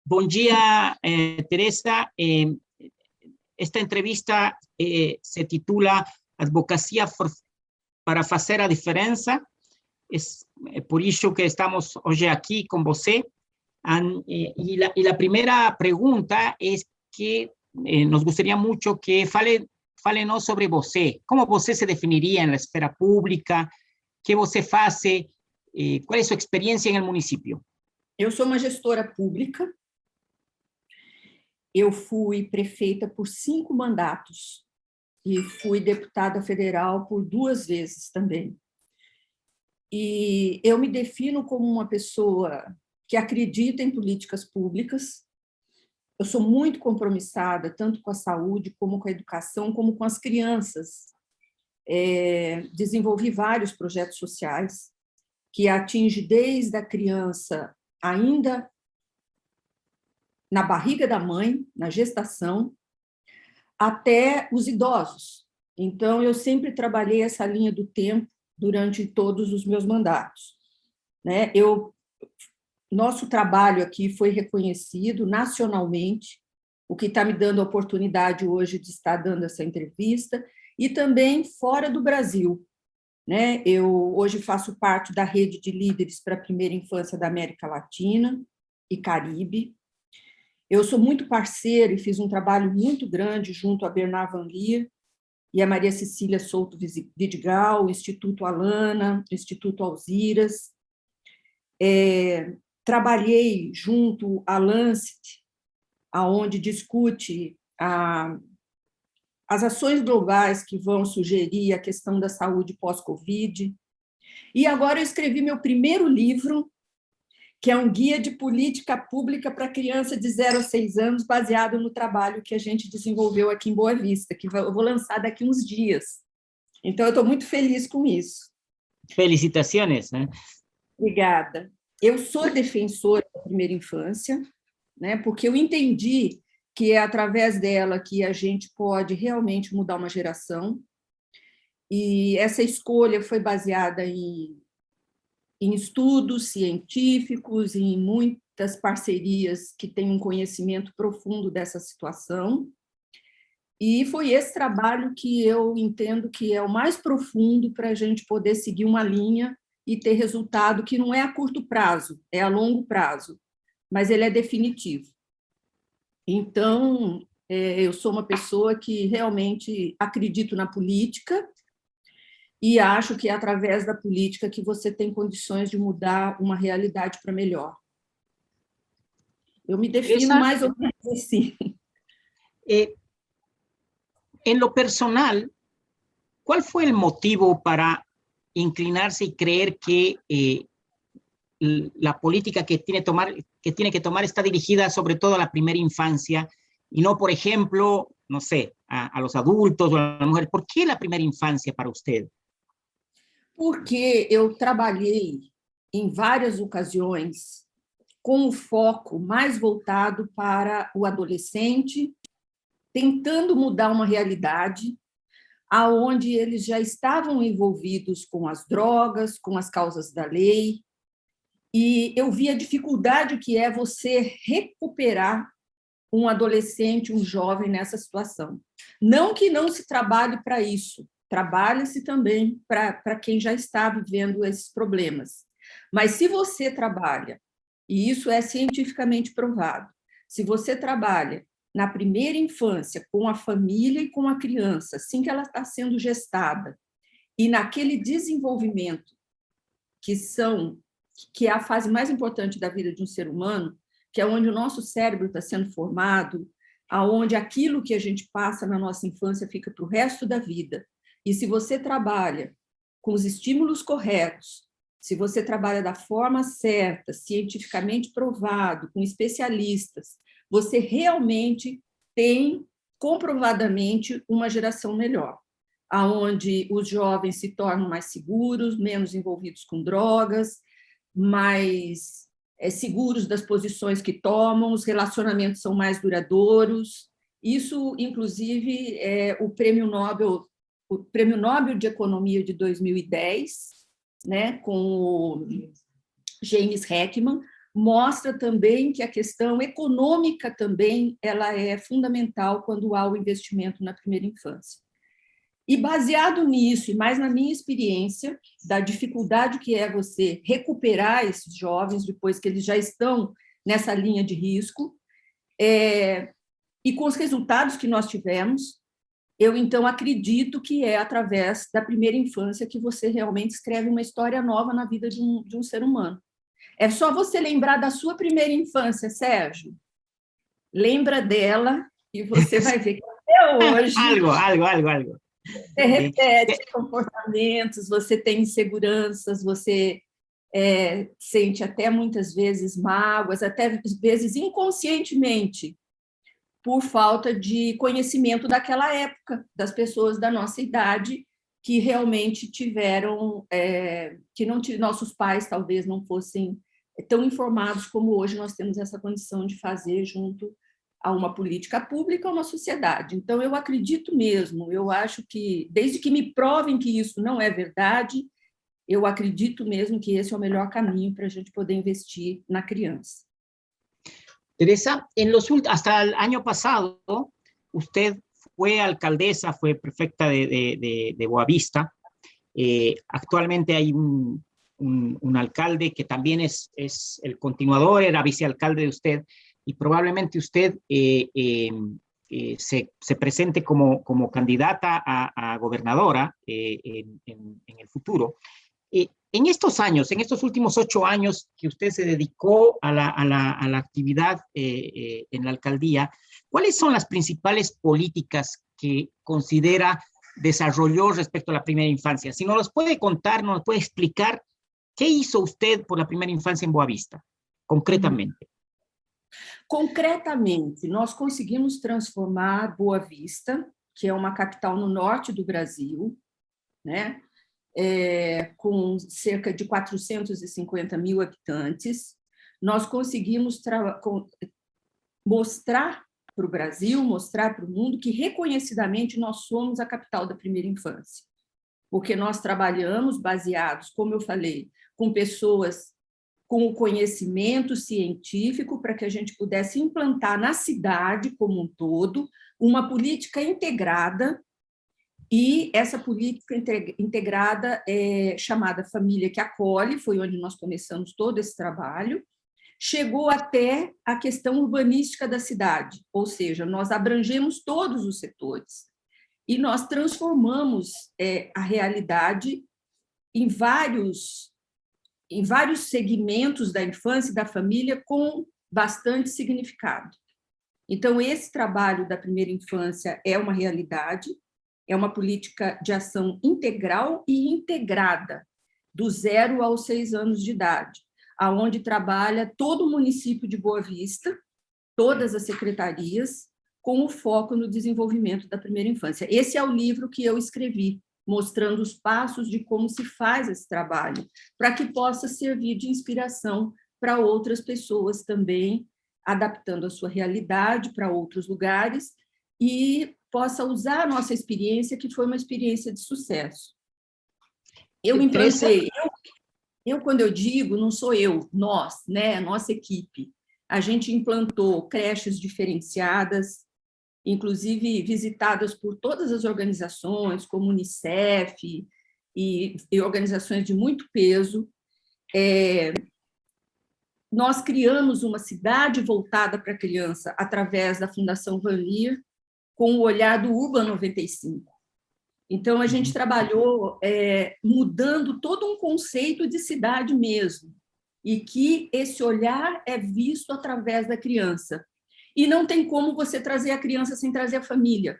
Bom dia, Teresa. Esta entrevista se titula Advocacia para fazer a diferença. É por isso que estamos hoje aqui com você. E a primeira pergunta é que nos gostaria muito que fale-nos sobre você. Como você se definiria na esfera pública? O que você faz? Qual é a sua experiência no município? Eu sou uma gestora pública. Eu fui prefeita por 5 mandatos e fui deputada federal por 2 vezes também. E eu me defino como uma pessoa que acredita em políticas públicas. Eu sou muito compromissada, tanto com a saúde, como com a educação, como com as crianças. Desenvolvi vários projetos sociais que atingem desde a criança ainda na barriga da mãe, na gestação, até os idosos. Então, eu sempre trabalhei essa linha do tempo durante todos os meus mandatos. Nosso trabalho aqui foi reconhecido nacionalmente, o que está me dando a oportunidade hoje de estar dando essa entrevista, e também fora do Brasil. Eu hoje faço parte da rede de líderes para a primeira infância da América Latina e Caribe. Eu sou muito parceira e fiz um trabalho muito grande junto a Bernard Van Leer e a Maria Cecília Souto Vidigal, o Instituto Alana, o Instituto Alziras. Trabalhei junto à Lancet, onde discute as ações globais que vão sugerir a questão da saúde pós-Covid. E agora eu escrevi meu primeiro livro, que é um guia de política pública para criança de 0 a 6 anos, baseado no trabalho que a gente desenvolveu aqui em Boa Vista, que eu vou lançar daqui uns dias. Então, eu estou muito feliz com isso. Felicitações, né? Obrigada. Eu sou defensora da primeira infância, porque eu entendi que é através dela que a gente pode realmente mudar uma geração, e essa escolha foi baseada em estudos científicos, em muitas parcerias que têm um conhecimento profundo dessa situação, e foi esse trabalho que eu entendo que é o mais profundo para a gente poder seguir uma linha e ter resultado que não é a curto prazo, é a longo prazo, mas ele é definitivo. Então, eu sou uma pessoa que realmente acredito na política e acho que é através da política que você tem condições de mudar uma realidade para melhor. Eu me defino mais ou menos assim. En lo personal, ¿cuál fue el motivo para inclinarse y creer que la política que tiene que tomar está dirigida sobre todo a la primera infancia y no, por ejemplo, no sé, a los adultos o a la mujer? ¿Por qué la primera infancia para usted? Porque eu trabalhei em várias ocasiões com o foco mais voltado para o adolescente, tentando mudar uma realidade aonde eles já estavam envolvidos com as drogas, com as causas da lei, e eu vi a dificuldade que é você recuperar um adolescente, um jovem nessa situação. Não que não se trabalhe para isso, trabalha-se também para quem já está vivendo esses problemas. Mas se você trabalha, e isso é cientificamente provado, se você trabalha na primeira infância com a família e com a criança, assim que ela está sendo gestada, e naquele desenvolvimento que é a fase mais importante da vida de um ser humano, que é onde o nosso cérebro está sendo formado, aonde aquilo que a gente passa na nossa infância fica para o resto da vida. E se você trabalha com os estímulos corretos, se você trabalha da forma certa, cientificamente provado, com especialistas, você realmente tem, comprovadamente, uma geração melhor, onde os jovens se tornam mais seguros, menos envolvidos com drogas, mais seguros das posições que tomam, os relacionamentos são mais duradouros. Isso, inclusive, é o Prêmio Nobel de Economia de 2010, com o James Heckman, mostra também que a questão econômica também ela é fundamental quando há o investimento na primeira infância. E baseado nisso, e mais na minha experiência, da dificuldade que é você recuperar esses jovens depois que eles já estão nessa linha de risco, e com os resultados que nós tivemos, eu, então, acredito que é através da primeira infância que você realmente escreve uma história nova na vida de um ser humano. É só você lembrar da sua primeira infância, Sérgio. Lembra dela e você vai ver que até hoje... algo. Você repete comportamentos, você tem inseguranças, você sente até muitas vezes mágoas, até às vezes inconscientemente, por falta de conhecimento daquela época, das pessoas da nossa idade, que realmente tiveram, nossos pais talvez não fossem tão informados como hoje nós temos essa condição de fazer junto a uma política pública, a uma sociedade. Então, eu acredito mesmo, eu acho que, desde que me provem que isso não é verdade, eu acredito mesmo que esse é o melhor caminho para a gente poder investir na criança. Teresa, hasta el año pasado, usted fue alcaldesa, fue prefecta de Boavista. Actualmente hay un alcalde que también es el continuador, era vicealcalde de usted, y probablemente usted se presente como candidata a gobernadora en el futuro. En estos años, en estos últimos 8 años que usted se dedicó a la actividad en la alcaldía, ¿cuáles son las principales políticas que considera desarrolló respecto a la primera infancia? Si nos los puede contar, nos puede explicar qué hizo usted por la primera infancia en Boavista, concretamente. Concretamente, nós conseguimos transformar Boa Vista, que é uma capital no norte do Brasil, né, com cerca de 450 mil habitantes, nós conseguimos mostrar para o Brasil, mostrar para o mundo que reconhecidamente nós somos a capital da primeira infância, porque nós trabalhamos baseados, como eu falei, com pessoas com o conhecimento científico para que a gente pudesse implantar na cidade como um todo uma política integrada, e essa política integrada é chamada Família que Acolhe, foi onde nós começamos todo esse trabalho, chegou até a questão urbanística da cidade, ou seja, nós abrangemos todos os setores, e nós transformamos a realidade em vários segmentos da infância e da família com bastante significado. Então, esse trabalho da primeira infância é uma realidade, é uma política de ação integral e integrada, do 0 aos 6 anos de idade, aonde trabalha todo o município de Boa Vista, todas as secretarias, com o foco no desenvolvimento da primeira infância. Esse é o livro que eu escrevi, mostrando os passos de como se faz esse trabalho, para que possa servir de inspiração para outras pessoas também, adaptando a sua realidade para outros lugares, e possa usar a nossa experiência, que foi uma experiência de sucesso. Eu implantei, quando eu digo, não sou eu, nós, né, nossa equipe, a gente implantou creches diferenciadas, inclusive visitadas por todas as organizações, como Unicef e organizações de muito peso. Nós criamos uma cidade voltada para a criança através da Fundação Van Leer, com o olhar do Urban 95. Então, a gente trabalhou mudando todo um conceito de cidade mesmo, e que esse olhar é visto através da criança. E não tem como você trazer a criança sem trazer a família.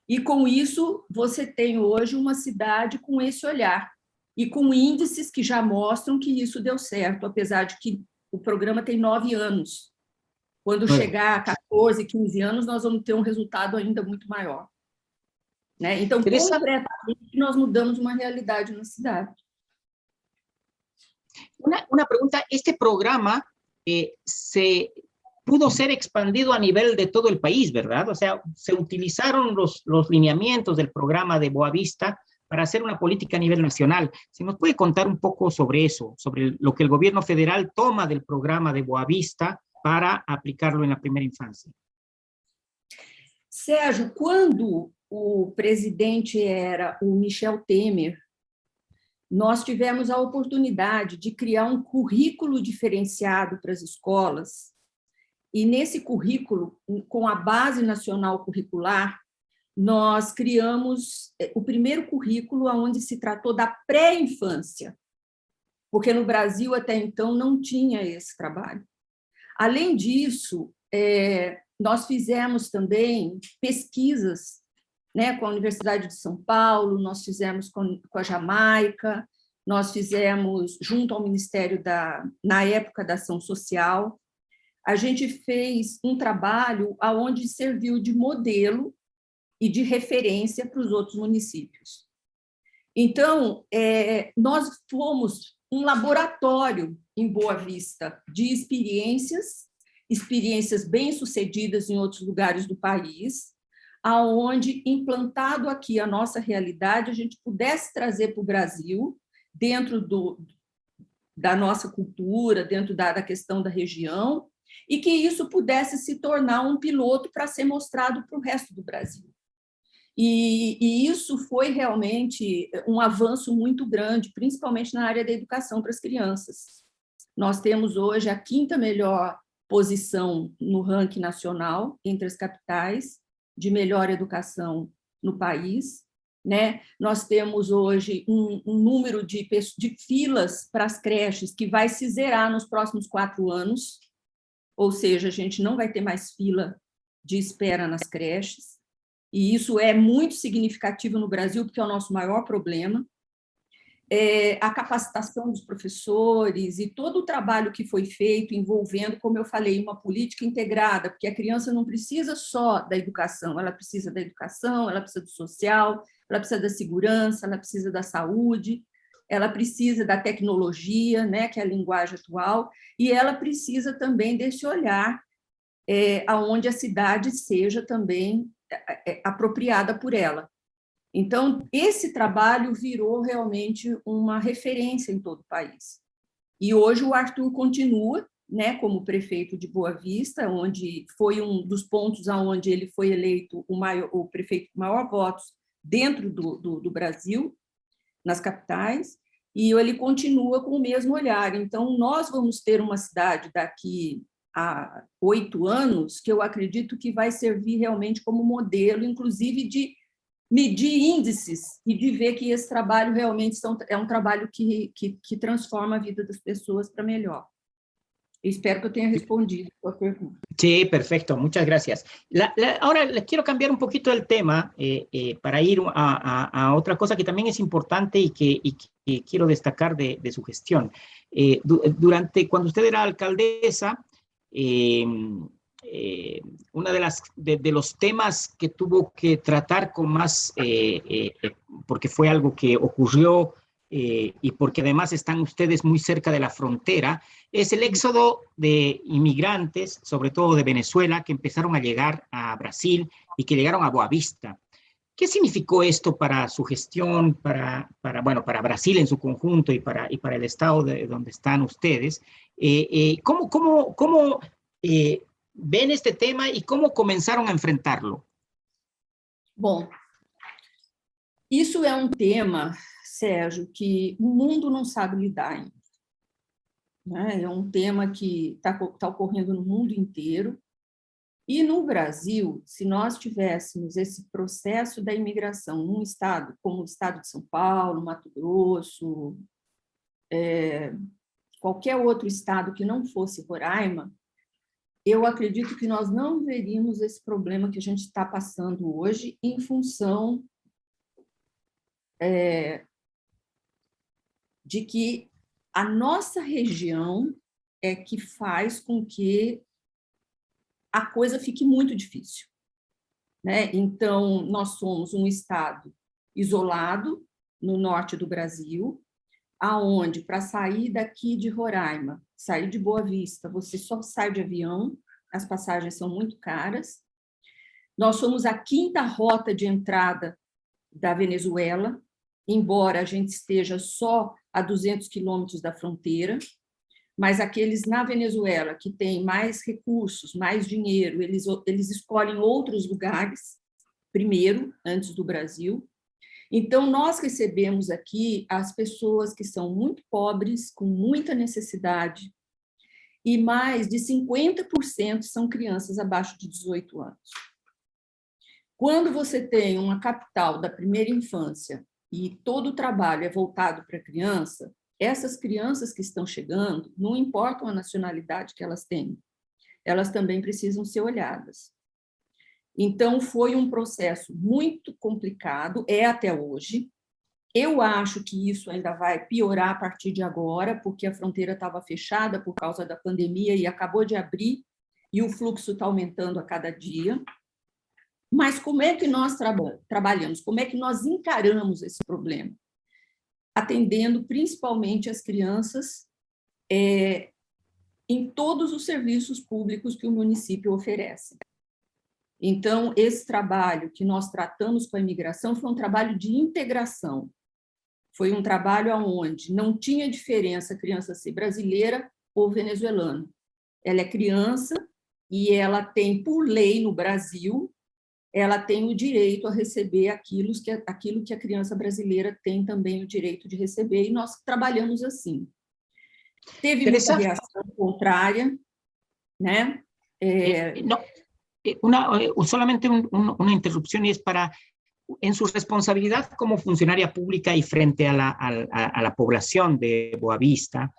E, com isso, você tem hoje uma cidade com esse olhar, e com índices que já mostram que isso deu certo, apesar de que o programa tem 9 anos. Quando chegar a 14, 15 anos, nós vamos ter um resultado ainda muito maior. Né? Então, concretamente, nós mudamos uma realidade na cidade. Una pregunta, este programa se pudo ser expandido a nivel de todo el país, ¿verdad? O sea, se utilizaron los lineamientos del programa de Boavista para hacer una política a nivel nacional. ¿Se nos puede contar un poco sobre eso, sobre lo que el gobierno federal toma del programa de Boavista para aplicarlo en la primera infancia? Sérgio, quando o presidente era o Michel Temer, nós tivemos a oportunidade de criar um currículo diferenciado para as escolas, e nesse currículo, com a Base Nacional Curricular, nós criamos o primeiro currículo onde se tratou da pré-infância, porque no Brasil, até então, não tinha esse trabalho. Além disso, nós fizemos também pesquisas, né, com a Universidade de São Paulo, nós fizemos com a Jamaica, nós fizemos junto ao Ministério na época da Ação Social. A gente fez um trabalho onde serviu de modelo e de referência para os outros municípios. Então, nós fomos um laboratório em Boa Vista de experiências bem-sucedidas em outros lugares do país, aonde, implantado aqui a nossa realidade, a gente pudesse trazer para o Brasil, dentro da nossa cultura, dentro da questão da região, e que isso pudesse se tornar um piloto para ser mostrado para o resto do Brasil. E isso foi realmente um avanço muito grande, principalmente na área da educação para as crianças. Nós temos hoje a 5ª melhor posição no ranking nacional entre as capitais de melhor educação no país, né? Nós temos hoje um número de filas para as creches que vai se zerar nos próximos 4 anos, ou seja, a gente não vai ter mais fila de espera nas creches, e isso é muito significativo no Brasil, porque é o nosso maior problema. A capacitação dos professores e todo o trabalho que foi feito envolvendo, como eu falei, uma política integrada, porque a criança não precisa só da educação, ela precisa da educação, ela precisa do social, ela precisa da segurança, ela precisa da saúde, ela precisa da tecnologia, né, que é a linguagem atual, e ela precisa também desse olhar aonde a cidade seja também apropriada por ela. Então, esse trabalho virou realmente uma referência em todo o país. E hoje o Arthur continua, né, como prefeito de Boa Vista, onde foi um dos pontos onde ele foi eleito o prefeito com maior votos dentro do Brasil, nas capitais, e ele continua com o mesmo olhar. Então, nós vamos ter uma cidade daqui a 8 anos que eu acredito que vai servir realmente como modelo, inclusive de medir índices e de ver que esse trabalho realmente é um trabalho que transforma a vida das pessoas para melhor. Espero que eu tenha respondido a sua pergunta. Sí, perfecto, muchas gracias. Ahora les quiero cambiar un poquito el tema para ir a otra cosa que también es importante y que quiero destacar de su gestión. Cuando usted era alcaldesa, uno de los temas que tuvo que tratar con más, porque fue algo que ocurrió y porque además están ustedes muy cerca de la frontera, es el éxodo de inmigrantes, sobre todo de Venezuela, que empezaron a llegar a Brasil y que llegaron a Boa Vista. ¿Qué significó esto para su gestión, para Brasil en su conjunto y para el estado de donde están ustedes? ¿Cómo ven este tema y cómo comenzaron a enfrentarlo? Bom, isso é um tema, Sérgio, que o mundo não sabe lidar ainda, né? É um tema que está ocorrendo no mundo inteiro. E no Brasil, se nós tivéssemos esse processo da imigração num estado como o estado de São Paulo, Mato Grosso, qualquer outro estado que não fosse Roraima, eu acredito que nós não veríamos esse problema que a gente está passando hoje em função de que a nossa região é que faz com que a coisa fique muito difícil, né? Então, nós somos um estado isolado no norte do Brasil, aonde, para sair daqui de Roraima, sair de Boa Vista, você só sai de avião, as passagens são muito caras. Nós somos a 5ª rota de entrada da Venezuela, embora a gente esteja só a 200 quilômetros da fronteira, mas aqueles na Venezuela que têm mais recursos, mais dinheiro, eles escolhem outros lugares primeiro, antes do Brasil. Então, nós recebemos aqui as pessoas que são muito pobres, com muita necessidade, e mais de 50% são crianças abaixo de 18 anos. Quando você tem uma capital da primeira infância e todo o trabalho é voltado para a criança, essas crianças que estão chegando, não importa a nacionalidade que elas têm, elas também precisam ser olhadas. Então, foi um processo muito complicado, é até hoje. Eu acho que isso ainda vai piorar a partir de agora, porque a fronteira estava fechada por causa da pandemia e acabou de abrir, e o fluxo está aumentando a cada dia. Mas como é que nós trabalhamos? Como é que nós encaramos esse problema? Atendendo principalmente as crianças em todos os serviços públicos que o município oferece. Então, esse trabalho que nós tratamos com a imigração foi um trabalho de integração. Foi um trabalho onde não tinha diferença a criança ser brasileira ou venezuelana. Ela é criança e ela tem, por lei no Brasil, ela tem o direito a receber aquilo que a criança brasileira tem também o direito de receber, e nós trabalhamos assim. Teve muita reação contrária, né? No, solamente una interrupción, es para, en su responsabilidad como funcionaria pública y frente a la población de Boavista,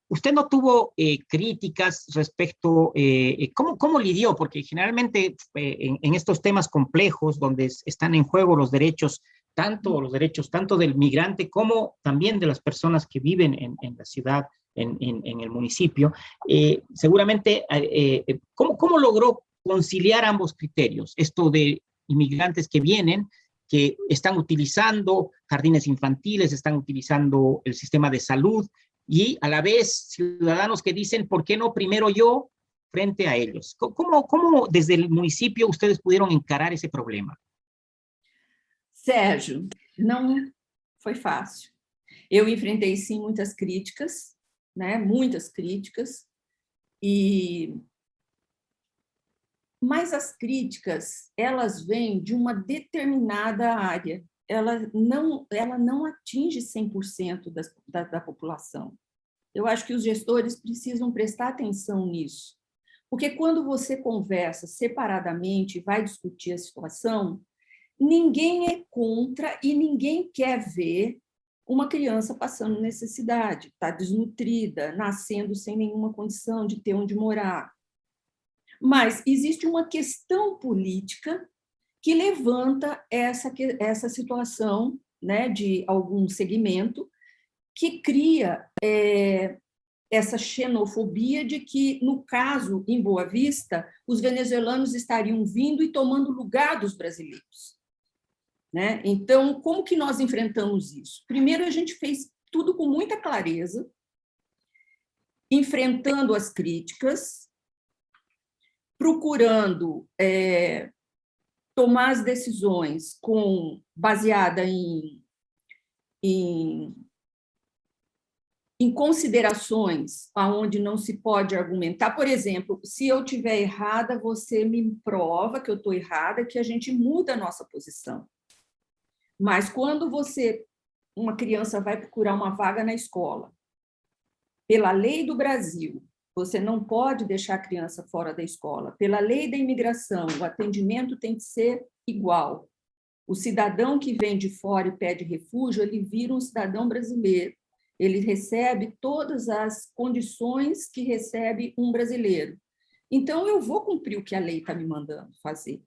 usted no tuvo críticas respecto, ¿cómo lidió? Porque generalmente en estos temas complejos, donde están en juego los derechos tanto del migrante como también de las personas que viven en la ciudad, en el municipio, seguramente, ¿cómo logró conciliar ambos criterios? Esto de inmigrantes que vienen, que están utilizando jardines infantiles, están utilizando el sistema de salud, y a la vez ciudadanos que dicen, ¿por qué no primero yo frente a ellos? ¿Cómo desde el municipio ustedes pudieron encarar ese problema? Sérgio, não foi fácil. Eu enfrentei, sim, muitas críticas, né? Muitas críticas, mas as críticas, elas vêm de uma determinada área, ela não atinge 100% da população. Eu acho que os gestores precisam prestar atenção nisso, porque quando você conversa separadamente e vai discutir a situação, ninguém é contra e ninguém quer ver uma criança passando necessidade, está desnutrida, nascendo sem nenhuma condição de ter onde morar. Mas existe uma questão política que levanta essa situação, né, de algum segmento que cria essa xenofobia de que, no caso, em Boa Vista, os venezuelanos estariam vindo e tomando lugar dos brasileiros. Né? Então, como que nós enfrentamos isso? Primeiro, a gente fez tudo com muita clareza, enfrentando as críticas, procurando tomar as decisões baseada em considerações aonde não se pode argumentar. Por exemplo, se eu estiver errada, você me prova que eu estou errada, que a gente muda a nossa posição. Mas quando uma criança vai procurar uma vaga na escola, pela lei do Brasil, você não pode deixar a criança fora da escola. Pela lei da imigração, o atendimento tem que ser igual. O cidadão que vem de fora e pede refúgio, ele vira um cidadão brasileiro. Ele recebe todas as condições que recebe um brasileiro. Então, eu vou cumprir o que a lei está me mandando fazer.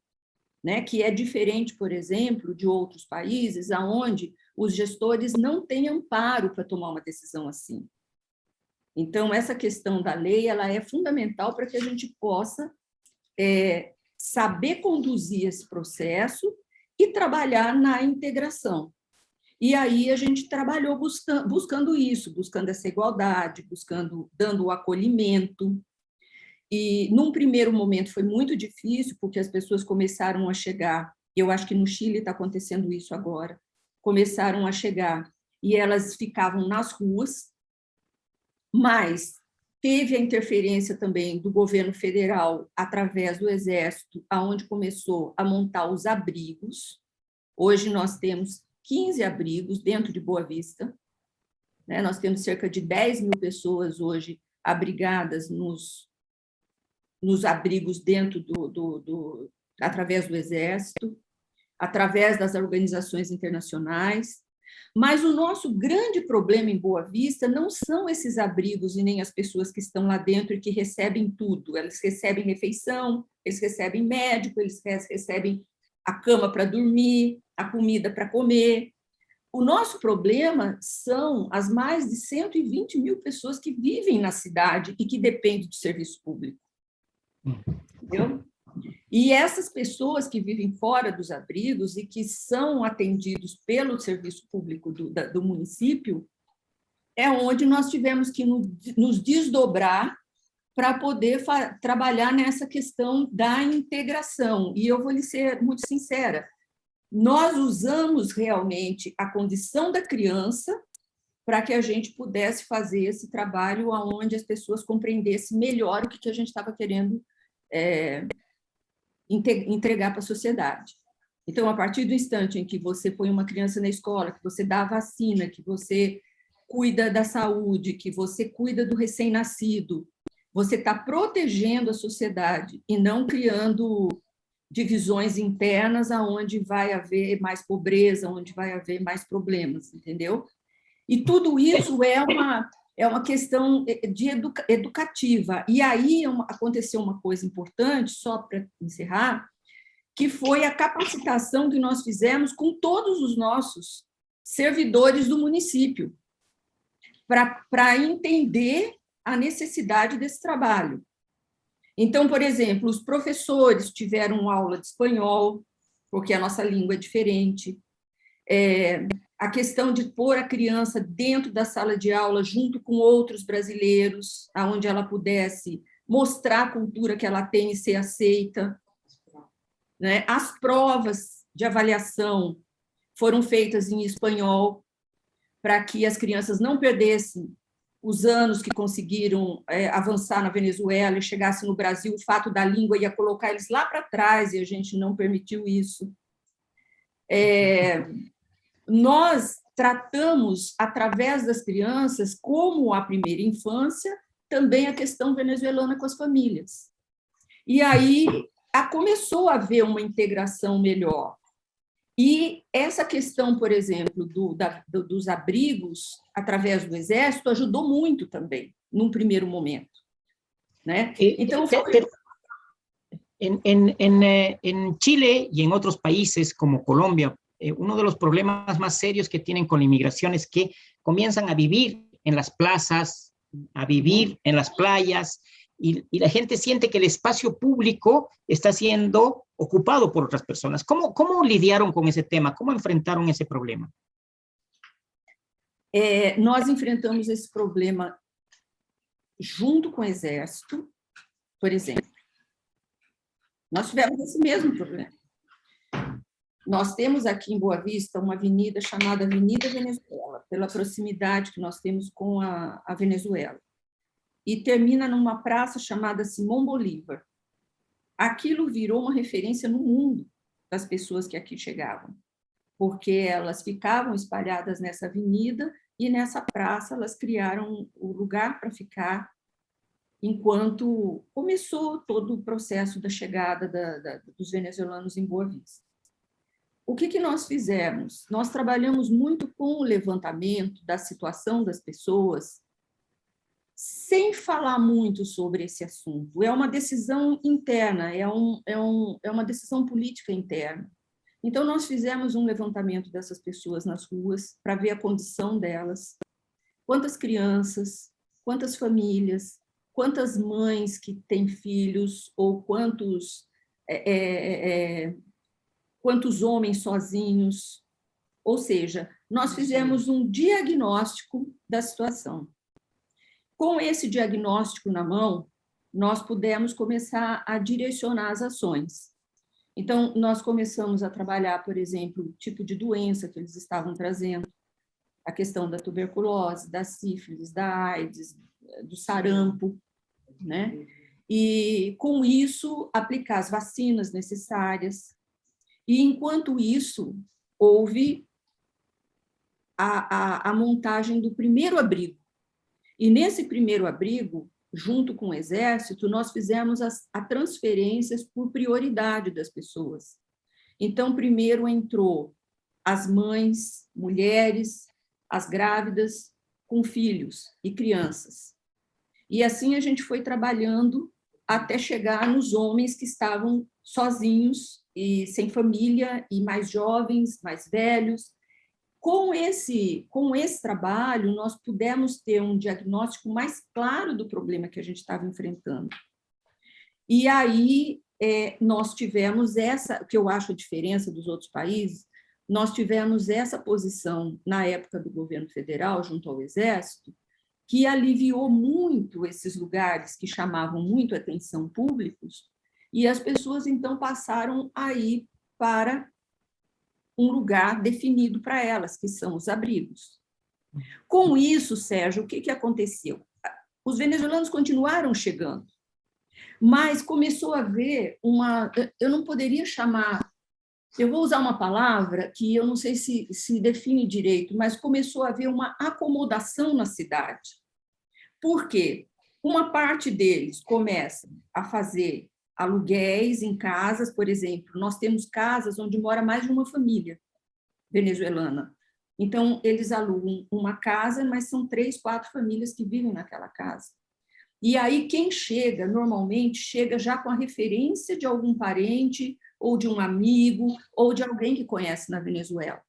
Né, que é diferente, por exemplo, de outros países, onde os gestores não têm amparo para tomar uma decisão assim. Então, essa questão da lei ela é fundamental para que a gente possa saber conduzir esse processo e trabalhar na integração. E aí a gente trabalhou buscando isso, buscando essa igualdade, dando o acolhimento. E, num primeiro momento, foi muito difícil, porque as pessoas começaram a chegar, eu acho que no Chile está acontecendo isso agora, começaram a chegar e elas ficavam nas ruas, mas teve a interferência também do governo federal através do Exército, aonde começou a montar os abrigos. Hoje nós temos 15 abrigos dentro de Boa Vista, né? Nós temos cerca de 10 mil pessoas hoje abrigadas nos abrigos dentro através do Exército, através das organizações internacionais. Mas o nosso grande problema em Boa Vista não são esses abrigos e nem as pessoas que estão lá dentro e que recebem tudo. Eles recebem refeição, eles recebem médico, eles recebem a cama para dormir, a comida para comer. O nosso problema são as mais de 120 mil pessoas que vivem na cidade e que dependem do serviço público. Entendeu? E essas pessoas que vivem fora dos abrigos e que são atendidos pelo serviço público do município, é onde nós tivemos que nos desdobrar para poder trabalhar nessa questão da integração. E eu vou lhe ser muito sincera, nós usamos realmente a condição da criança para que a gente pudesse fazer esse trabalho onde as pessoas compreendessem melhor o que a gente estava querendo entregar para a sociedade. Então, a partir do instante em que você põe uma criança na escola, que você dá a vacina, que você cuida da saúde, que você cuida do recém-nascido, você está protegendo a sociedade e não criando divisões internas aonde vai haver mais pobreza, onde vai haver mais problemas, entendeu? E tudo isso é uma questão educativa. E aí aconteceu uma coisa importante, só para encerrar, que foi a capacitação que nós fizemos com todos os nossos servidores do município, para entender a necessidade desse trabalho. Então, por exemplo, os professores tiveram aula de espanhol, porque a nossa língua é diferente. A questão de pôr a criança dentro da sala de aula junto com outros brasileiros, onde ela pudesse mostrar a cultura que ela tem e ser aceita. Né? As provas de avaliação foram feitas em espanhol para que as crianças não perdessem os anos que conseguiram avançar na Venezuela e chegassem no Brasil. O fato da língua ia colocar eles lá para trás e a gente não permitiu isso. Nós tratamos, através das crianças, como a primeira infância, também a questão venezuelana com as famílias. E aí começou a haver uma integração melhor. E essa questão, por exemplo, dos abrigos, através do Exército, ajudou muito também, num primeiro momento. Né? Então, en Chile y en otros países como Colombia, uno de los problemas más serios que tienen con la inmigración es que comienzan a vivir en las plazas, a vivir en las playas, y la gente siente que el espacio público está siendo ocupado por otras personas. ¿Cómo lidiaron con ese tema? ¿Cómo enfrentaron ese problema? Nós enfrentamos esse problema junto com o Exército, por exemplo. Nós tivemos esse mesmo problema. Nós temos aqui em Boa Vista uma avenida chamada Avenida Venezuela, pela proximidade que nós temos com a Venezuela. E termina numa praça chamada Simão Bolívar. Aquilo virou uma referência no mundo das pessoas que aqui chegavam, porque elas ficavam espalhadas nessa avenida e nessa praça elas criaram o lugar para ficar enquanto começou todo o processo da chegada dos venezuelanos em Boa Vista. O que nós fizemos? Nós trabalhamos muito com o levantamento da situação das pessoas, sem falar muito sobre esse assunto. É uma decisão interna, é uma decisão política interna. Então, nós fizemos um levantamento dessas pessoas nas ruas para ver a condição delas, quantas crianças, quantas famílias, quantas mães que têm filhos, ou quantos homens sozinhos. Ou seja, nós fizemos um diagnóstico da situação. Com esse diagnóstico na mão, nós pudemos começar a direcionar as ações. Então, nós começamos a trabalhar, por exemplo, o tipo de doença que eles estavam trazendo, a questão da tuberculose, da sífilis, da AIDS, do sarampo, né? E, com isso, aplicar as vacinas necessárias. E, enquanto isso, houve a montagem do primeiro abrigo. E, nesse primeiro abrigo, junto com o Exército, nós fizemos as transferências por prioridade das pessoas. Então, primeiro entrou as mães, mulheres, as grávidas com filhos e crianças. E assim a gente foi trabalhando até chegar nos homens que estavam sozinhos e sem família, e mais jovens, mais velhos. Com esse trabalho, nós pudemos ter um diagnóstico mais claro do problema que a gente estava enfrentando. E aí nós tivemos essa, que eu acho a diferença dos outros países, nós tivemos essa posição na época do governo federal, junto ao Exército, que aliviou muito esses lugares que chamavam muito a atenção públicos, e as pessoas, então, passaram a ir para um lugar definido para elas, que são os abrigos. Com isso, Sérgio, o que aconteceu? Os venezuelanos continuaram chegando, mas começou a haver uma... Eu não poderia chamar... Eu vou usar uma palavra que eu não sei se define direito, mas começou a haver uma acomodação na cidade. Por quê? Uma parte deles começa a fazer aluguéis em casas, por exemplo. Nós temos casas onde mora mais de uma família venezuelana. Então, eles alugam uma casa, mas são 3, 4 famílias que vivem naquela casa. E aí, quem chega, normalmente, chega já com a referência de algum parente, ou de um amigo, ou de alguém que conhece na Venezuela.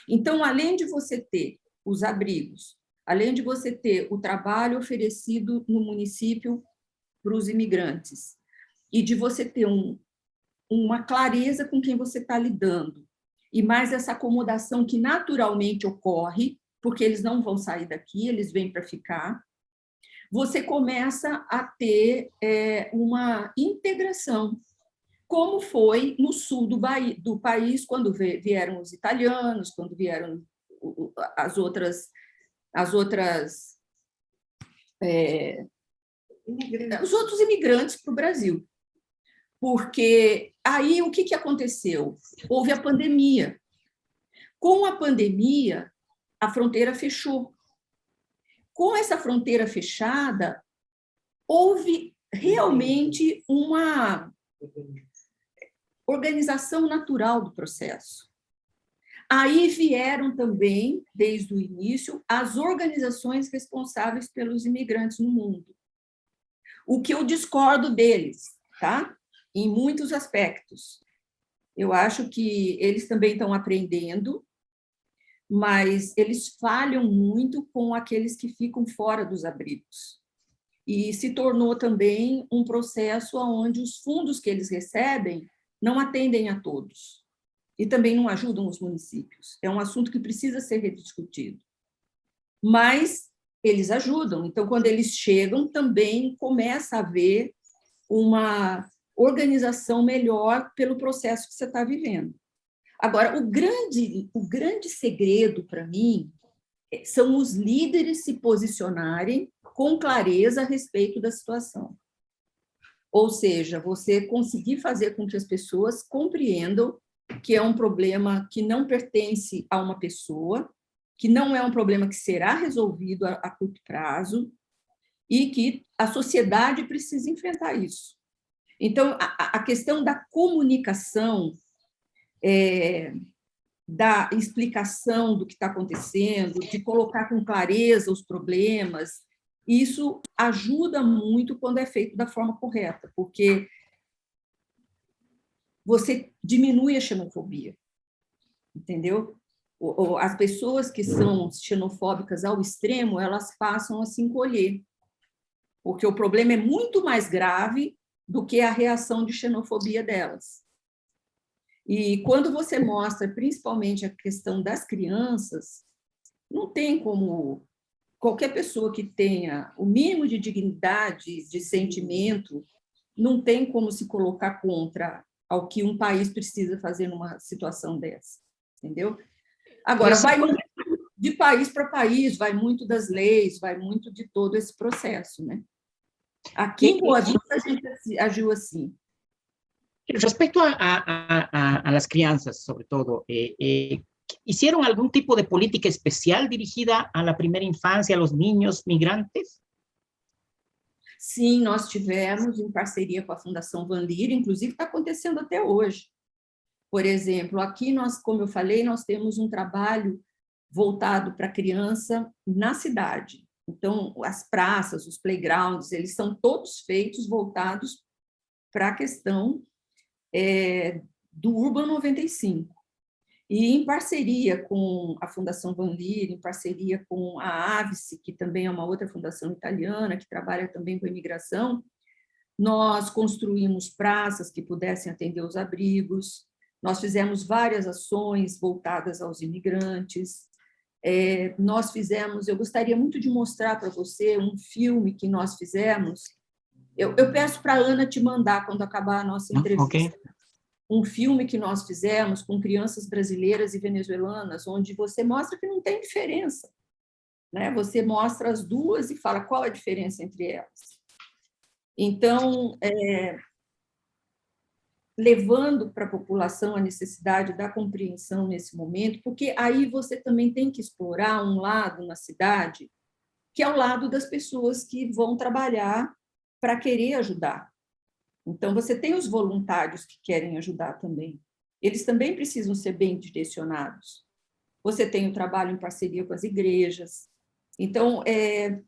Então, além de você ter os abrigos, além de você ter o trabalho oferecido no município para os imigrantes, e de você ter uma clareza com quem você está lidando, e mais essa acomodação que naturalmente ocorre, porque eles não vão sair daqui, eles vêm para ficar, você começa a ter uma integração, como foi no sul do país, quando vieram os italianos, quando vieram os outros imigrantes para o Brasil. Porque aí o que aconteceu? Houve a pandemia. Com a pandemia, a fronteira fechou. Com essa fronteira fechada, houve realmente uma organização natural do processo. Aí vieram também, desde o início, as organizações responsáveis pelos imigrantes no mundo. O que eu discordo deles, tá? Em muitos aspectos. Eu acho que eles também estão aprendendo, mas eles falham muito com aqueles que ficam fora dos abrigos. E se tornou também um processo onde os fundos que eles recebem não atendem a todos. E também não ajudam os municípios. É um assunto que precisa ser rediscutido. Mas eles ajudam. Então, quando eles chegam, também começa a haver uma organização melhor pelo processo que você está vivendo. Agora, o grande segredo para mim são os líderes se posicionarem com clareza a respeito da situação. Ou seja, você conseguir fazer com que as pessoas compreendam que é um problema que não pertence a uma pessoa, que não é um problema que será resolvido a curto prazo e que a sociedade precisa enfrentar isso. Então, a questão da comunicação, da explicação do que está acontecendo, de colocar com clareza os problemas, isso ajuda muito quando é feito da forma correta, porque você diminui a xenofobia, entendeu? As pessoas que são xenofóbicas ao extremo, elas passam a se encolher, porque o problema é muito mais grave do que a reação de xenofobia delas. E quando você mostra, principalmente, a questão das crianças, não tem como qualquer pessoa que tenha o mínimo de dignidade, de sentimento, não tem como se colocar contra ao que um país precisa fazer numa situação dessa, entendeu? Agora, vai muito de país para país, vai muito das leis, vai muito de todo esse processo, né? Aqui em Boa Vista, a gente agiu assim. Respecto a las crianzas, sobre todo, ¿hicieron algún tipo de política especial dirigida a la primera infancia, a los niños migrantes? Sim, nós tivemos, em parceria com a Fundação Van Leer, inclusive está acontecendo até hoje. Por exemplo, aqui nós, como eu falei, nós temos um trabalho voltado para a criança na cidade. Então, as praças, os playgrounds, eles são todos feitos voltados para a questão do Urban 95. E em parceria com a Fundação Van Leer, em parceria com a Avice, que também é uma outra fundação italiana, que trabalha também com a imigração, nós construímos praças que pudessem atender os abrigos, nós fizemos várias ações voltadas aos imigrantes, nós fizemos, eu gostaria muito de mostrar para você um filme que nós fizemos, eu peço para a Ana te mandar quando acabar a nossa entrevista. Okay. Um filme que nós fizemos com crianças brasileiras e venezuelanas, onde você mostra que não tem diferença, né? Você mostra as duas e fala qual a diferença entre elas. Então, levando para a população a necessidade da compreensão nesse momento, porque aí você também tem que explorar um lado na cidade, que é o lado das pessoas que vão trabalhar para querer ajudar. Então, você tem os voluntários que querem ajudar também. Eles também precisam ser bem direcionados. Você tem o trabalho em parceria com as igrejas. Então, é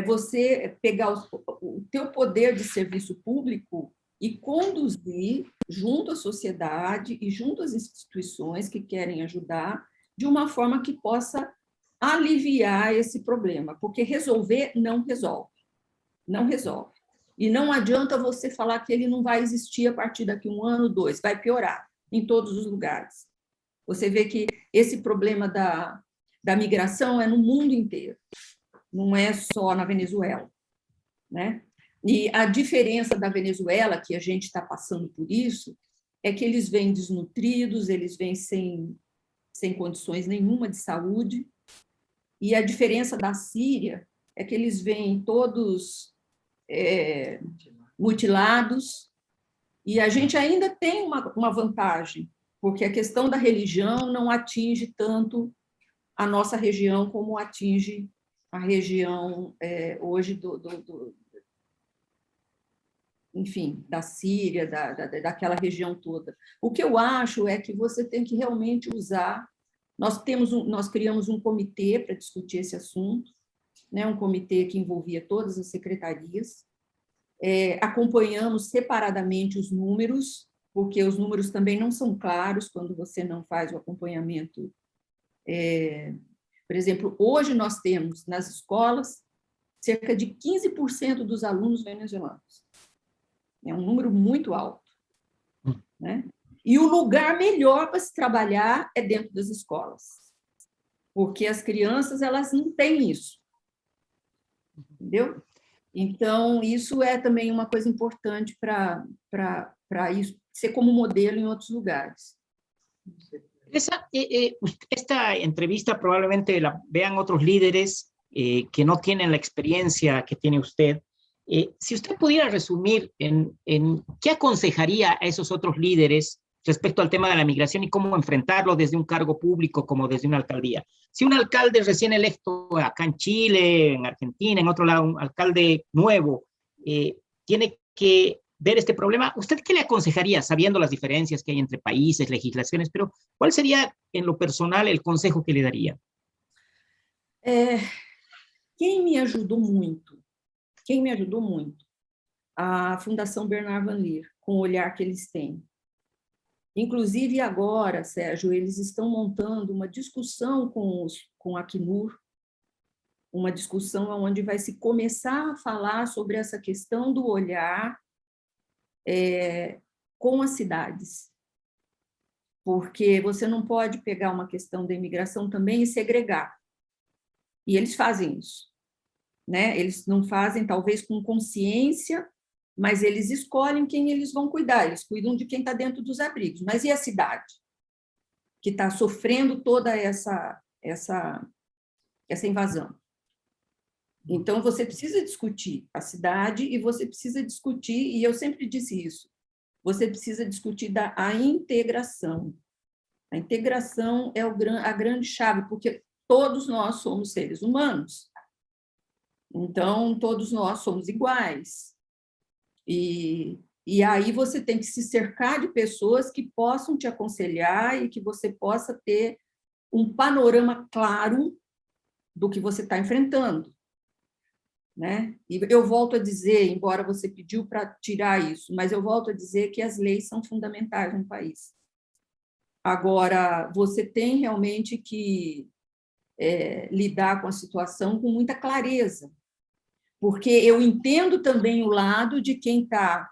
você pegar o teu poder de serviço público e conduzir junto à sociedade e junto às instituições que querem ajudar, de uma forma que possa aliviar esse problema, porque resolver não resolve. Não resolve. E não adianta você falar que ele não vai existir a partir daqui 1 ano, 2, vai piorar em todos os lugares. Você vê que esse problema da migração é no mundo inteiro, não é só na Venezuela, né? E a diferença da Venezuela, que a gente está passando por isso, é que eles vêm desnutridos, eles vêm sem condições nenhuma de saúde, e a diferença da Síria é que eles vêm todos mutilados, e a gente ainda tem uma vantagem, porque a questão da religião não atinge tanto a nossa região como atinge a região hoje enfim, da Síria, daquela região toda. O que eu acho é que você tem que realmente usar... Nós criamos um comitê para discutir esse assunto, né, um comitê que envolvia todas as secretarias, acompanhamos separadamente os números, porque os números também não são claros quando você não faz o acompanhamento. Por exemplo, hoje nós temos nas escolas cerca de 15% dos alunos venezuelanos. É um número muito alto, né? E o lugar melhor para se trabalhar é dentro das escolas, porque as crianças elas não têm isso, entendeu? Então, isso é também uma coisa importante para isso ser como modelo em outros lugares. Esta entrevista probablemente la vean otros líderes que no tienen la experiencia que tiene usted. Si usted pudiera resumir en qué aconsejaría a esos otros líderes respecto al tema de la migración y cómo enfrentarlo desde un cargo público como desde una alcaldía. Si un alcalde recién electo acá en Chile, en Argentina, en otro lado, un alcalde nuevo, tiene que ver este problema, ¿usted qué le aconsejaría, sabiendo las diferencias que hay entre países, legislaciones, pero cuál sería en lo personal el consejo que le daría? Quem me ajudou muito? A Fundação Bernard Van Leer, com o olhar que eles têm. Inclusive, agora, Sérgio, eles estão montando uma discussão com a Acnur, uma discussão onde vai se começar a falar sobre essa questão do olhar com as cidades. Porque você não pode pegar uma questão da imigração também e segregar. E eles fazem isso, né? Eles não fazem, talvez, com consciência, mas eles escolhem quem eles vão cuidar, eles cuidam de quem está dentro dos abrigos. Mas e a cidade, que está sofrendo toda essa invasão? Então, você precisa discutir a cidade e você precisa discutir, e eu sempre disse isso, você precisa discutir a integração. A integração é a grande chave, porque todos nós somos seres humanos. Então, todos nós somos iguais. E aí você tem que se cercar de pessoas que possam te aconselhar e que você possa ter um panorama claro do que você está enfrentando, né? E eu volto a dizer, embora você pediu para tirar isso, mas eu volto a dizer que as leis são fundamentais no país. Agora, você tem realmente que lidar com a situação com muita clareza, porque eu entendo também o lado de quem está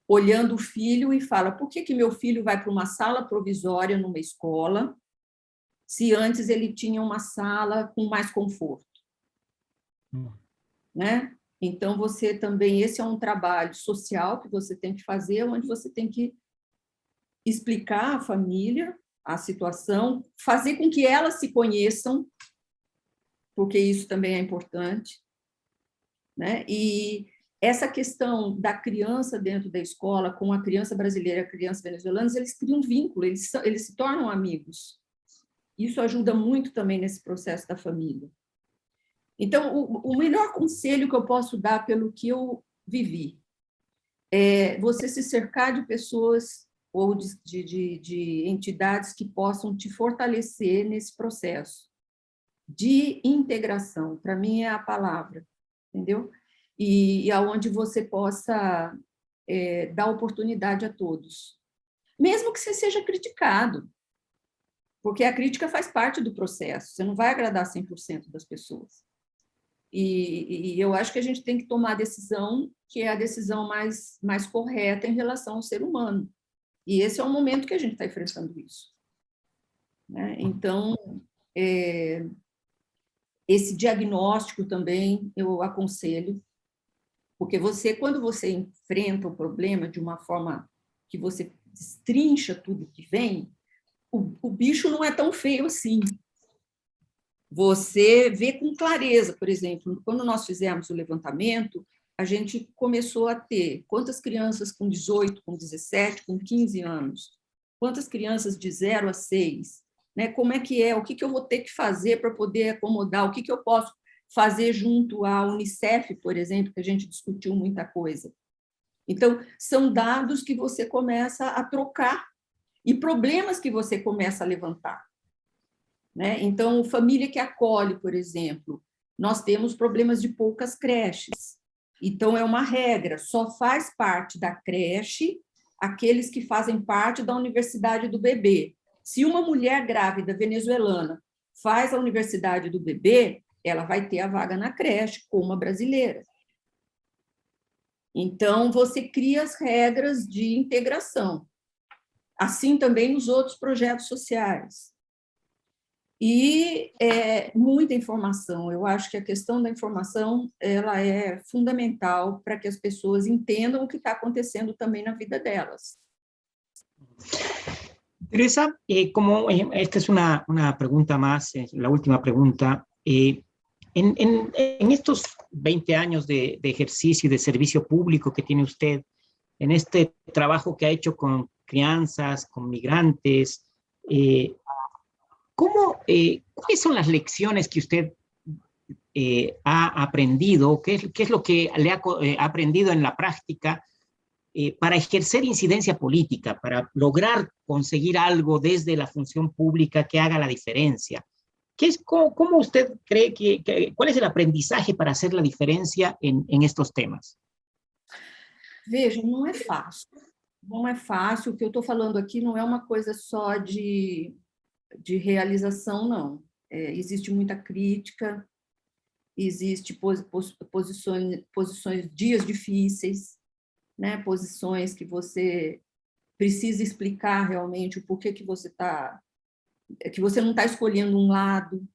olhando o filho e fala: por que meu filho vai para uma sala provisória numa escola, se antes ele tinha uma sala com mais conforto? Né? Então, você também, esse é um trabalho social que você tem que fazer, onde você tem que explicar à família a situação, fazer com que elas se conheçam, porque isso também é importante, né? E essa questão da criança dentro da escola, com a criança brasileira e a criança venezuelana, eles criam um vínculo, eles se tornam amigos. Isso ajuda muito também nesse processo da família. Então, o melhor conselho que eu posso dar pelo que eu vivi é você se cercar de pessoas ou de entidades que possam te fortalecer nesse processo de integração. Para mim é a palavra, entendeu? E aonde você possa dar oportunidade a todos, mesmo que você seja criticado, porque a crítica faz parte do processo, você não vai agradar 100% das pessoas. E eu acho que a gente tem que tomar a decisão que é a decisão mais correta em relação ao ser humano. E esse é o momento que a gente está enfrentando isso, né? Então, esse diagnóstico também eu aconselho, porque quando você enfrenta o problema de uma forma que você destrincha tudo que vem, o bicho não é tão feio assim. Você vê com clareza, por exemplo, quando nós fizemos o levantamento, a gente começou a ter quantas crianças com 18, com 17, com 15 anos, quantas crianças de 0 a 6, né? Como é que é, o que eu vou ter que fazer para poder acomodar, o que eu posso fazer junto à Unicef, por exemplo, que a gente discutiu muita coisa. Então, são dados que você começa a trocar e problemas que você começa a levantar, né? Então, família que acolhe, por exemplo, nós temos problemas de poucas creches. Então, é uma regra, só faz parte da creche aqueles que fazem parte da universidade do bebê. Se uma mulher grávida venezuelana faz a universidade do bebê, ela vai ter a vaga na creche, como a brasileira. Então, você cria as regras de integração. Assim também nos outros projetos sociais. E muita informação. Eu acho que a questão da informação ela é fundamental para que as pessoas entendam o que está acontecendo também na vida delas. Teresa, como esta es una pregunta más, la última pregunta, en estos 20 años de ejercicio y de servicio público que tiene usted, en este trabajo que ha hecho con crianzas, con migrantes, ¿cuáles son las lecciones que usted ha aprendido? ¿Qué es lo que le ha aprendido en la práctica para ejercer incidencia política, para lograr conseguir algo desde la función pública que haga la diferencia? ¿Cómo usted cree cuál es el aprendizaje para hacer la diferencia en estos temas? Veja, não é fácil. Não é fácil. O que eu estou falando aqui não é uma coisa só de realização, não. Existe muita crítica, existe posições, dias difíceis, né? Posições que você precisa explicar realmente o porquê que você não está escolhendo um lado.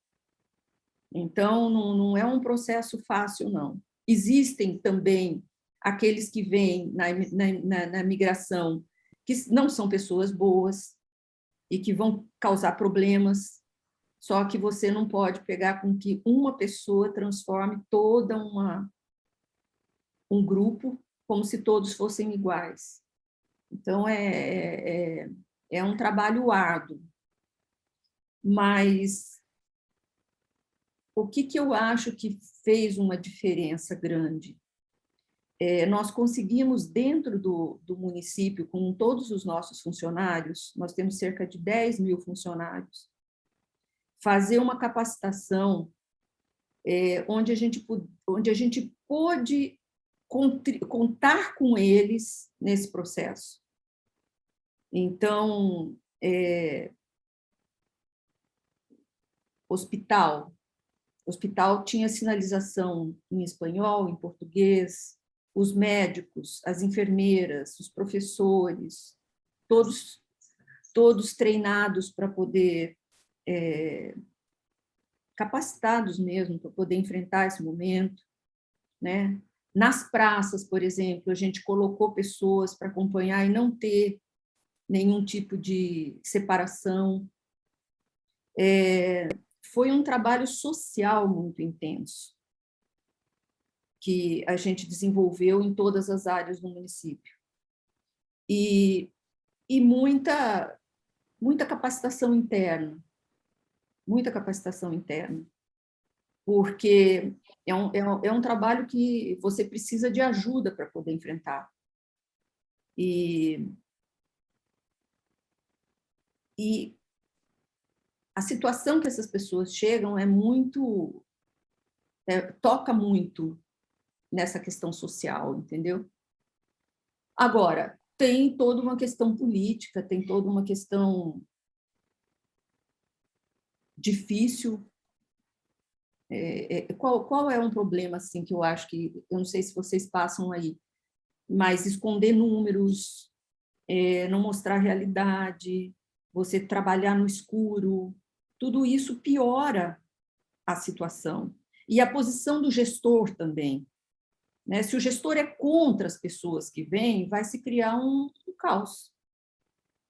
Então, não é um processo fácil, não. Existem também aqueles que vêm na migração, que não são pessoas boas e que vão causar problemas, só que você não pode pegar com que uma pessoa transforme toda um grupo como se todos fossem iguais. Então, é um trabalho árduo. Mas o que eu acho que fez uma diferença grande? Nós conseguimos, dentro do município, com todos os nossos funcionários, nós temos cerca de 10 mil funcionários, fazer uma capacitação onde a gente pôde contar com eles nesse processo. Então, hospital tinha sinalização em espanhol, em português, os médicos, as enfermeiras, os professores, todos treinados para poder, capacitados mesmo, para poder enfrentar esse momento, né? Nas praças, por exemplo, a gente colocou pessoas para acompanhar e não ter nenhum tipo de separação. Foi um trabalho social muito intenso, que a gente desenvolveu em todas as áreas do município. E muita capacitação interna, porque é um trabalho que você precisa de ajuda para poder enfrentar. E a situação que essas pessoas chegam toca muito nessa questão social, entendeu? Agora, tem toda uma questão política, tem toda uma questão difícil. Qual é um problema assim que eu acho que, eu não sei se vocês passam aí, mas esconder números, não mostrar a realidade, você trabalhar no escuro, tudo isso piora a situação. E a posição do gestor também, né? Se o gestor é contra as pessoas que vêm, vai se criar um caos,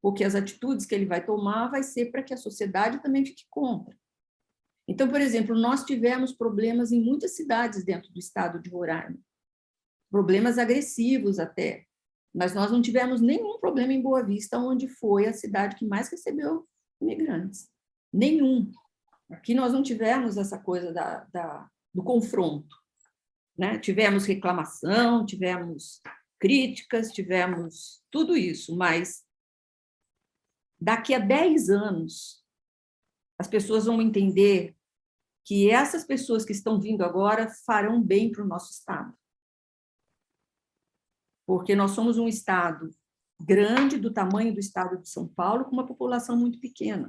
porque as atitudes que ele vai tomar vai ser para que a sociedade também fique contra. Então, por exemplo, nós tivemos problemas em muitas cidades dentro do estado de Roraima, problemas agressivos até, mas nós não tivemos nenhum problema em Boa Vista, onde foi a cidade que mais recebeu imigrantes. Nenhum. Aqui nós não tivemos essa coisa do confronto, né? Tivemos reclamação, tivemos críticas, tivemos tudo isso, mas daqui a 10 anos, as pessoas vão entender que essas pessoas que estão vindo agora farão bem para o nosso estado. Porque nós somos um estado grande, do tamanho do estado de São Paulo, com uma população muito pequena.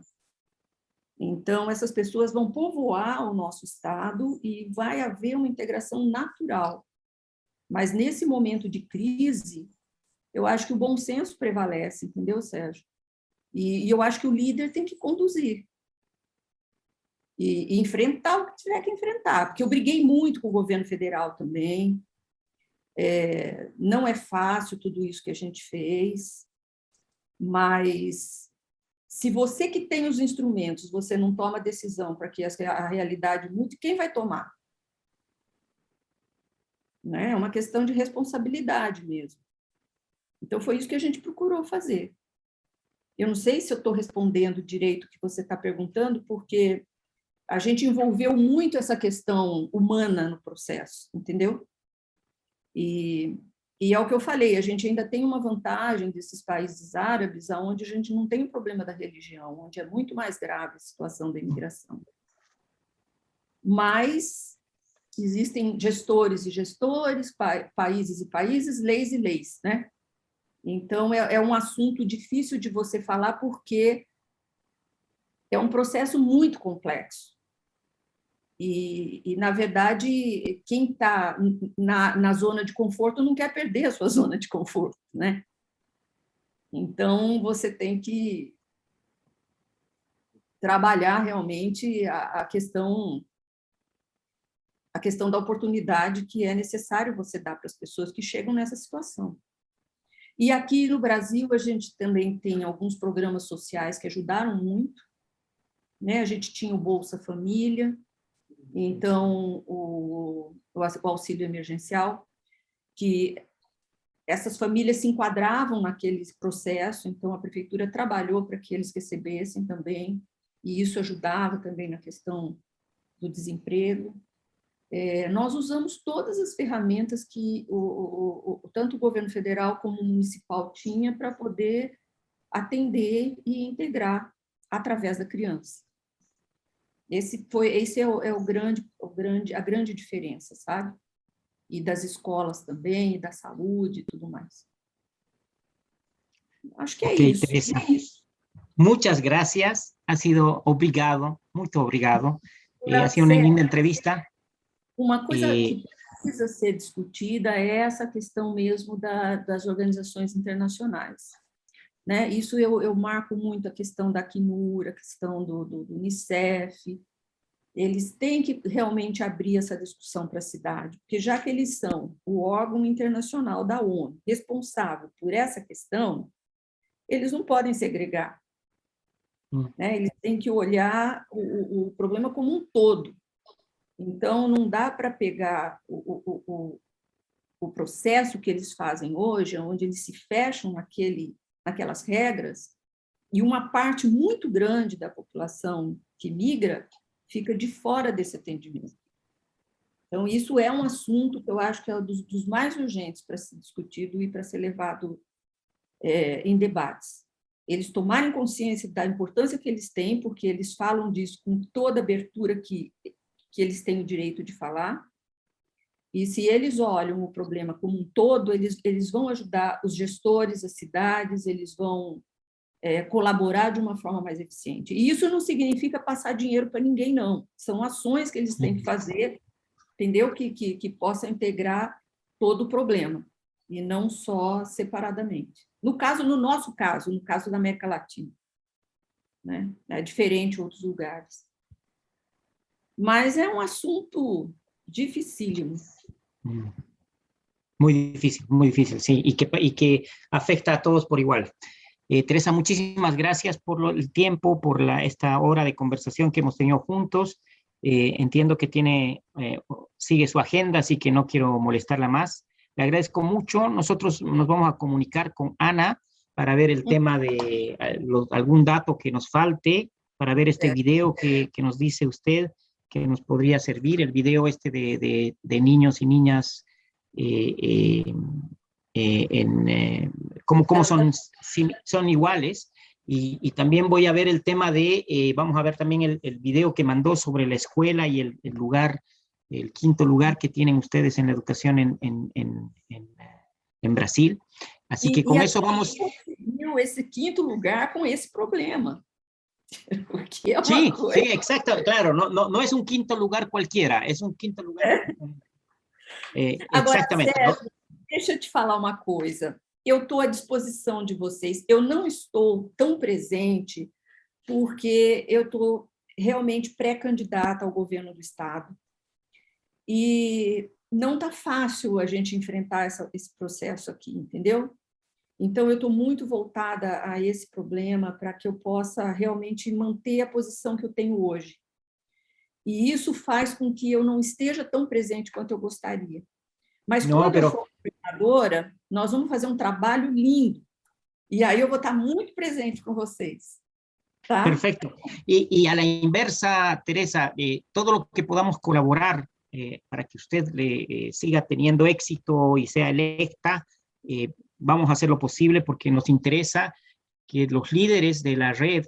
Então, essas pessoas vão povoar o nosso estado e vai haver uma integração natural. Mas, nesse momento de crise, eu acho que o bom senso prevalece, entendeu, Sérgio? E eu acho que o líder tem que conduzir. E enfrentar o que tiver que enfrentar. Porque eu briguei muito com o governo federal também. Não é fácil tudo isso que a gente fez, mas se você que tem os instrumentos, você não toma decisão para que a realidade mude, quem vai tomar? Né? É uma questão de responsabilidade mesmo. Então, foi isso que a gente procurou fazer. Eu não sei se eu estou respondendo direito o que você está perguntando, porque a gente envolveu muito essa questão humana no processo, entendeu? E é o que eu falei, a gente ainda tem uma vantagem desses países árabes, onde a gente não tem o problema da religião, onde é muito mais grave a situação da imigração. Mas existem gestores e gestores, países e países, leis e leis, né? Então, é um assunto difícil de você falar, porque é um processo muito complexo. E na verdade, quem está na zona de conforto não quer perder a sua zona de conforto, né? Então, você tem que trabalhar realmente a questão a questão da oportunidade que é necessário você dar para as pessoas que chegam nessa situação. E aqui no Brasil, a gente também tem alguns programas sociais que ajudaram muito, né? A gente tinha o Bolsa Família, então o auxílio emergencial, que essas famílias se enquadravam naquele processo, então a prefeitura trabalhou para que eles recebessem também, e isso ajudava também na questão do desemprego. Nós usamos todas as ferramentas que tanto o governo federal como o municipal tinha para poder atender e integrar através da criança. Esse é a grande diferença, sabe? E das escolas também, e da saúde e tudo mais. Acho que é Ok, isso. Teresa. Muchas gracias. Ha sido obrigado, muito obrigado. Ha sido uma linda entrevista. Uma coisa que precisa ser discutida é essa questão mesmo das organizações internacionais. Né? Isso eu marco muito a questão da Acnur, a questão do Unicef. Eles têm que realmente abrir essa discussão para a cidade, porque já que eles são o órgão internacional da ONU responsável por essa questão, eles não podem segregar. Né? Eles têm que olhar o problema como um todo. Então, não dá para pegar o processo que eles fazem hoje, onde eles se fecham naquelas regras, e uma parte muito grande da população que migra fica de fora desse atendimento. Então, isso é um assunto que eu acho que é um dos mais urgentes para ser discutido e para ser levado em debates. Eles tomarem consciência da importância que eles têm, porque eles falam disso com toda a abertura que eles têm o direito de falar, e se eles olham o problema como um todo, eles vão ajudar os gestores, as cidades, eles vão colaborar de uma forma mais eficiente. E isso não significa passar dinheiro para ninguém, não. São ações que eles têm que fazer, entendeu? Que possa integrar todo o problema, e não só separadamente. No nosso caso, no caso da América Latina, né? É diferente em outros lugares. Mas é um assunto dificílimo. Muy difícil, sí, y que afecta a todos por igual. Teresa, muchísimas gracias por el tiempo, por esta hora de conversación que hemos tenido juntos. Entiendo que sigue su agenda, así que no quiero molestarla más. Le agradezco mucho. Nosotros nos vamos a comunicar con Ana para ver el tema de algún dato que nos falte, para ver este video que nos dice usted que nos podría servir, el video de niños y niñas cómo son iguales, y también voy a ver el tema vamos a ver también el video que mandó sobre la escuela y el quinto lugar que tienen ustedes en la educación en Brasil. Así que con eso vamos... Ese quinto lugar con ese problema. Sí, exacto, claro, no es un quinto lugar cualquiera, es un quinto lugar... Agora, exatamente. Sérgio, deixa eu te falar uma coisa. Eu estou à disposição de vocês. Eu não estou tão presente porque eu estou realmente pré-candidata ao governo do Estado. E não está fácil a gente enfrentar esse processo aqui, entendeu? Então, eu estou muito voltada a esse problema para que eu possa realmente manter a posição que eu tenho hoje. E isso faz com que eu não esteja tão presente quanto eu gostaria. Mas quando eu for governadora, nós vamos fazer um trabalho lindo. E aí eu vou estar muito presente com vocês. ¿Tá? Perfecto. Y a la inversa, Teresa, todo lo que podamos colaborar para que usted siga teniendo éxito y sea electa, vamos a hacer lo posible porque nos interesa que los líderes de la red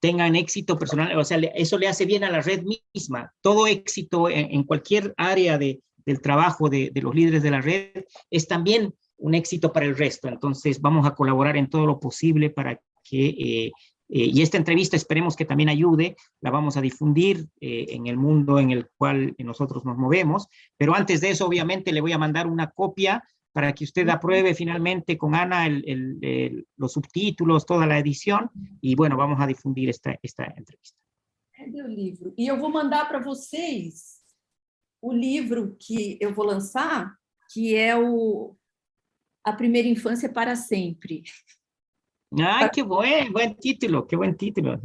tengan éxito personal, o sea, eso le hace bien a la red misma. Todo éxito en cualquier área del trabajo de los líderes de la red es también un éxito para el resto. Entonces vamos a colaborar en todo lo posible para que, y esta entrevista esperemos que también ayude, la vamos a difundir en el mundo en el cual nosotros nos movemos, pero antes de eso obviamente le voy a mandar una copia para que usted apruebe finalmente con Ana los subtítulos, toda la edición, y bueno, vamos a difundir esta entrevista. Cadê o livro? E eu vou mandar para vocês o livro que eu vou lançar, que é A Primeira Infância para Sempre. Ay, buen título, qué buen título.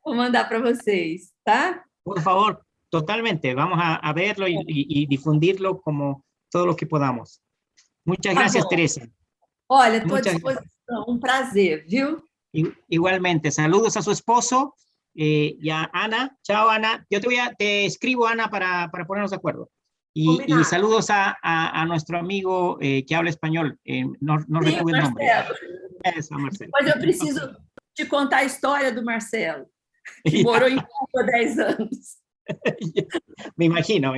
Vou mandar para vocês, tá? Por favor, totalmente, vamos a verlo y difundirlo como todo lo que podamos. Muchas Tá gracias, bom. Teresa. Olha, estou à Muchas disposição. Um prazer, viu? Igualmente, saludos a su esposo y a Ana. Chao, Ana. Yo te escribo, Ana, para ponernos de acuerdo. Y Combinado. saludos a nuestro amigo que habla español. No Sim, retuve el nombre. Marcelo. Eso, Marcelo. Mas eu preciso te contar a história do Marcelo, que morou em Cuba há 10 anos. Me imagino.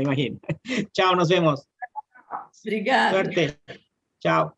Chao, nos vemos. Obrigada. Suerte. Chao.